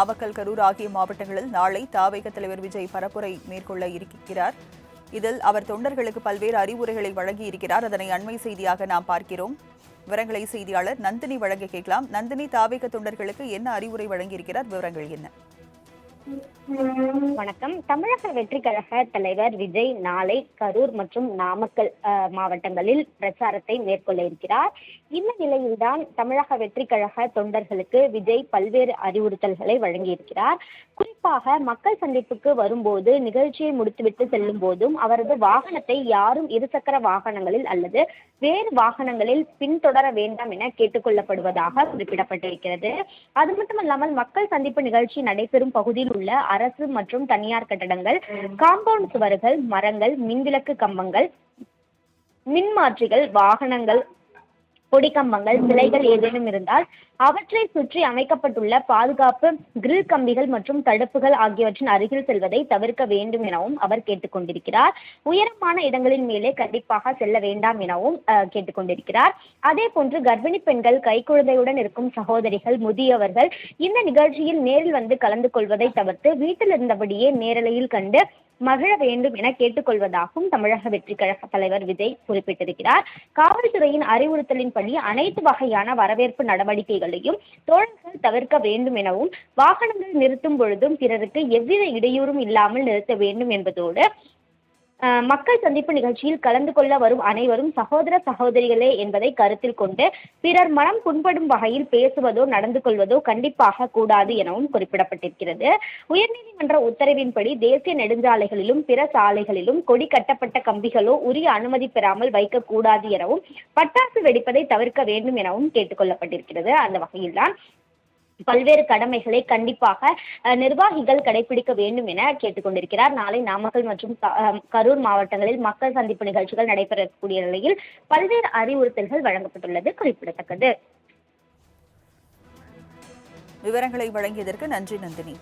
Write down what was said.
நாமக்கல், கரூர் ஆகிய மாவட்டங்களில் நாளை தவேக தலைவர் விஜய் பரப்புரை மேற்கொள்ள இருக்கிறார். இதில் அவர் தொண்டர்களுக்கு பல்வேறு அறிவுரைகளை வழங்கியிருக்கிறார். அதனை அண்மை செய்தியாக நாம் பார்க்கிறோம். விவரங்களை செய்தியாளர் நந்தினி வழங்க கேட்கலாம். நந்தினி, தவேக தொண்டர்களுக்கு என்ன அறிவுரை வழங்கியிருக்கிறார்? விவரங்கள் என்ன? வணக்கம். தமிழக வெற்றி கழக தலைவர் விஜய் நாளை கரூர் மற்றும் நாமக்கல் மாவட்டங்களில் பிரச்சாரத்தை மேற்கொள்ள இருக்கிறார். இந்த நிலையில்தான் தமிழக வெற்றி கழக தொண்டர்களுக்கு விஜய் பல்வேறு அறிவுறுத்தல்களை வழங்கியிருக்கிறார். குறிப்பாக மக்கள் சந்திப்புக்கு வரும்போது, நிகழ்ச்சியை முடித்துவிட்டு செல்லும் போதும் அவரது வாகனத்தை யாரும் இருசக்கர வாகனங்களில் அல்லது வேறு வாகனங்களில் பின்தொடர வேண்டாம் என கேட்டுக்கொள்ளப்படுவதாக குறிப்பிடப்பட்டிருக்கிறது. அது மட்டுமல்லாமல் மக்கள் சந்திப்பு நிகழ்ச்சி நடைபெறும் பகுதியில் உள்ள அரசு மற்றும் தனியார் கட்டடங்கள், காம்பவுண்ட் சுவர்கள், மரங்கள், மின்விளக்கு கம்பங்கள், மின்மாற்றிகள், வாகனங்கள், கொடிக்கம்பங்கள், சிலைகள் ஏதேனும் இருந்தால் அவற்றை சுற்றி அமைக்கப்பட்டுள்ள பாதுகாப்பு கிரில் கம்பிகள் மற்றும் தடுப்புகள் ஆகியவற்றின் அருகில் செல்வதை தவிர்க்க வேண்டும் எனவும் அவர் கேட்டுக்கொண்டிருக்கிறார். உயரமான இடங்களின் மேலே கண்டிப்பாக செல்ல வேண்டாம் எனவும் கேட்டுக்கொண்டிருக்கிறார். அதே போன்று கர்ப்பிணி பெண்கள், கைக்குழந்தையுடன் இருக்கும் சகோதரிகள், முதியவர்கள் இந்த நிகழ்ச்சியில் நேரில் வந்து கலந்து கொள்வதை தவிர்த்து வீட்டில் இருந்தபடியே நேரலையில் கண்டு மகிழ வேண்டும் என கேட்டுக்கொள்வதாகவும் தமிழக வெற்றி கழக தலைவர் விஜய் குறிப்பிட்டிருக்கிறார். காவல்துறையின் அறிவுறுத்தலின்படி அனைத்து வகையான வரவேற்பு நடவடிக்கைகளையும் தோழர்கள் தவிர்க்க வேண்டும் எனவும், வாகனங்கள் நிறுத்தும் பொழுதும் பிறருக்கு எவ்வித இடையூறும் இல்லாமல் நிறுத்த வேண்டும் என்பதோடு மக்கள் சந்திப்பு நிகழ்ச்சியில் கலந்து கொள்ள வரும் அனைவரும் சகோதர சகோதரிகளே என்பதை கருத்தில் கொண்டு பிறர் மனம் புண்படும் வகையில் பேசுவதோ நடந்து கொள்வதோ கண்டிப்பாக கூடாது எனவும் குறிப்பிடப்பட்டிருக்கிறது. உயர்நீதிமன்ற உத்தரவின்படி தேசிய நெடுஞ்சாலைகளிலும் பிற சாலைகளிலும் கொடி கட்டப்பட்ட கம்பிகளோ உரிய அனுமதி பெறாமல் வைக்கக்கூடாது எனவும், பட்டாசு வெடிப்பதை தவிர்க்க வேண்டும் எனவும் கேட்டுக்கொள்ளப்பட்டிருக்கிறது. அந்த வகையில்தான் பல்வேறு கடமைகளை கண்டிப்பாக நிர்வாகிகள் கடைபிடிக்க வேண்டும் என கேட்டுக்கொண்டிருக்கிறார். நாளை நாமக்கல் மற்றும் கரூர் மாவட்டங்களில் மக்கள் சந்திப்பு நிகழ்ச்சிகள் நடைபெறக்கூடிய நிலையில் பல்வேறு அறிவுறுத்தல்கள் வழங்கப்பட்டுள்ளது குறிப்பிடத்தக்கது. விவரங்களை வழங்கியதற்கு நன்றி நந்தினி.